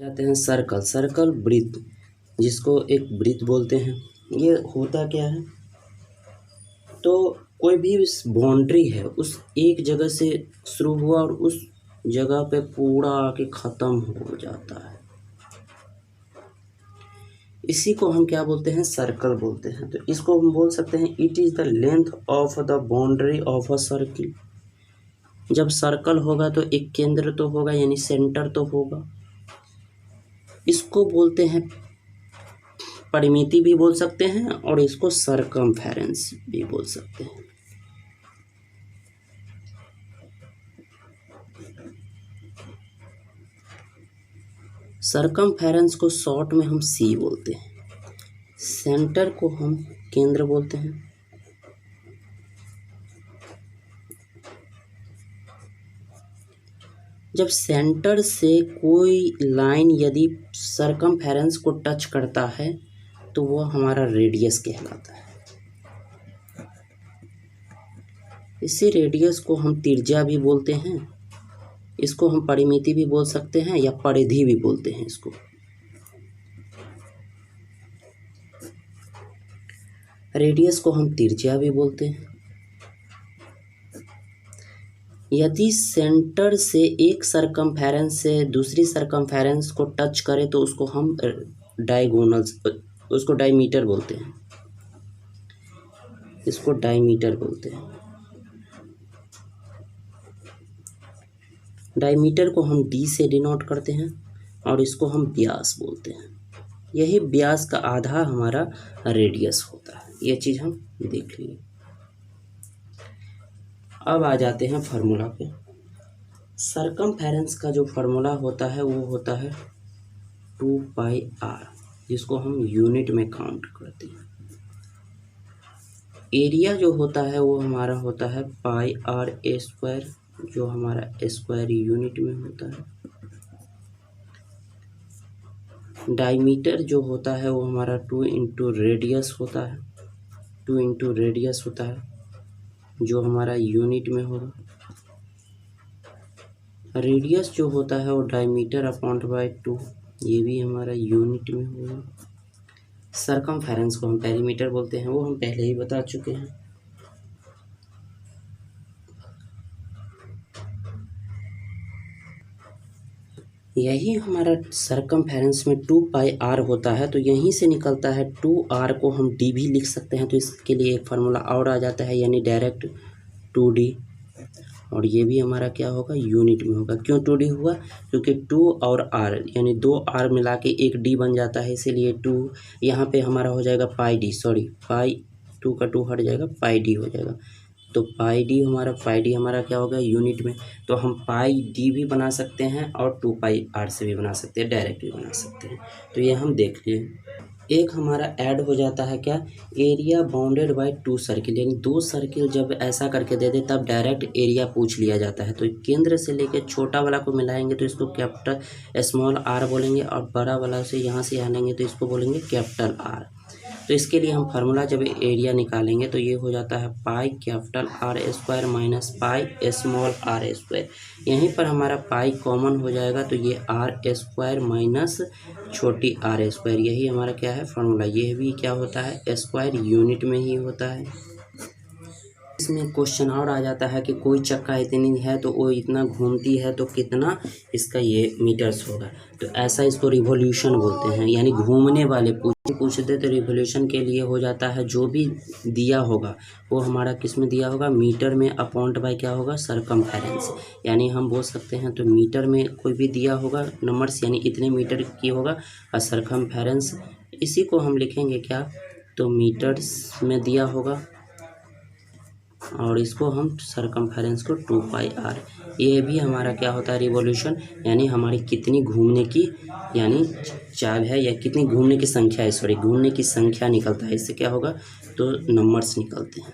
जाते हैं circle. Circle वृत्त, जिसको एक वृत्त बोलते हैं। ये होता क्या है, तो कोई भी बाउंड्री है उस एक जगह से शुरू हुआ और उस जगह पे पूरा आके ख़त्म हो जाता है, इसी को हम क्या बोलते हैं, सर्कल बोलते हैं। तो इसको हम बोल सकते हैं it is the length of the boundary of a circle. जब सर्कल होगा तो एक केंद्र तो होगा, यानी सेंटर तो होगा। इसको बोलते हैं परिमिति भी बोल सकते हैं और इसको सरकमफेरेंस भी बोल सकते हैं। सरकमफेरेंस को शॉर्ट में हम सी बोलते हैं, सेंटर को हम केंद्र बोलते हैं। जब सेंटर से कोई लाइन यदि सरकमफेरेंस को टच करता है तो वह हमारा रेडियस कहलाता है। इसी रेडियस को हम त्रिज्या भी बोलते हैं, इसको हम परिमिति भी बोल सकते हैं या परिधि भी बोलते हैं। इसको रेडियस को हम त्रिज्या भी बोलते हैं। यदि सेंटर से एक सरकमफेरेंस से दूसरी सरकमफेरेंस को टच करे तो उसको हम डायगोनल्स, उसको डायमीटर बोलते हैं। इसको डायमीटर बोलते हैं। डायमीटर को हम डी से डिनोट करते हैं और इसको हम व्यास बोलते हैं। यही व्यास का आधा हमारा रेडियस होता है। ये चीज़ हम देख लिए। अब आ जाते हैं फार्मूला पे। सरकमफेरेंस का जो फार्मूला होता है वो होता है 2πr, जिसको हम यूनिट में काउंट करते हैं। एरिया जो होता है वो हमारा होता है πr², जो हमारा स्क्वायर यूनिट में होता है। डायमीटर जो होता है वो हमारा 2 इंटू रेडियस होता है, 2 इंटू रेडियस होता है, जो हमारा यूनिट में होगा। रेडियस जो होता है वो डायमीटर अपॉन बाय 2, ये भी हमारा यूनिट में होगा। सरकमफेरेंस को हम पेरीमीटर बोलते हैं, वो हम पहले ही बता चुके हैं। यही हमारा सरकमफेरेंस में 2πr होता है, तो यहीं से निकलता है 2r को हम d भी लिख सकते हैं। तो इसके लिए एक फार्मूला और आ जाता है, यानी डायरेक्ट 2d, और ये भी हमारा क्या होगा, यूनिट में होगा। क्यों 2d हुआ, क्योंकि 2 और r यानी 2r मिला के एक d बन जाता है, इसीलिए 2 यहाँ पे हमारा हो जाएगा πd, सॉरी पाई 2 का 2 हट जाएगा, πd हो जाएगा। तो πd हमारा क्या होगा, यूनिट में। तो हम πd भी बना सकते हैं और 2πr से भी बना सकते हैं, डायरेक्ट भी बना सकते हैं। तो ये हम देख लिए। एक हमारा ऐड हो जाता है क्या, एरिया बाउंडेड बाय 2 सर्किल, यानी 2 सर्किल जब ऐसा करके दे दे तब डायरेक्ट एरिया पूछ लिया जाता है। तो केंद्र से लेके छोटा वाला को मिलाएंगे तो इसको कैपिटल स्मॉल r बोलेंगे, और बड़ा वाला से यहाँ से आनेंगे तो इसको बोलेंगे कैपिटल R। तो इसके लिए हम फार्मूला जब एरिया निकालेंगे तो ये हो जाता है pi capital R² minus pi small r²। यहीं पर हमारा पाई कॉमन हो जाएगा तो ये r² माइनस छोटी r², यही हमारा क्या है फार्मूला। ये भी क्या होता है, स्क्वायर यूनिट में ही होता है। इसमें क्वेश्चन और आ जाता है कि कोई चक्का इतनी है तो वो इतना घूमती है तो कितना इसका ये मीटर्स होगा। तो ऐसा इसको रिवॉल्यूशन बोलते हैं, यानी घूमने वाले पूछते तो रिवॉल्यूशन के लिए हो जाता है जो भी दिया होगा वो हमारा किस में दिया होगा, मीटर में, अपॉइंट बाय क्या होगा, सरकमफेरेंस। यानी हम बोल सकते हैं तो मीटर में कोई भी दिया होगा नंबर्स, यानी इतने मीटर की होगा, और सरकमफेरेंस इसी को हम लिखेंगे क्या, तो मीटर्स में दिया होगा, और इसको हम सरकमफेरेंस को 2πr। ये भी हमारा क्या होता है, रिवॉल्यूशन, यानी हमारी कितनी घूमने की यानी चाल है या कितनी घूमने की संख्या है, सॉरी घूमने की संख्या निकलता है। इससे क्या होगा, तो नंबर्स निकलते हैं।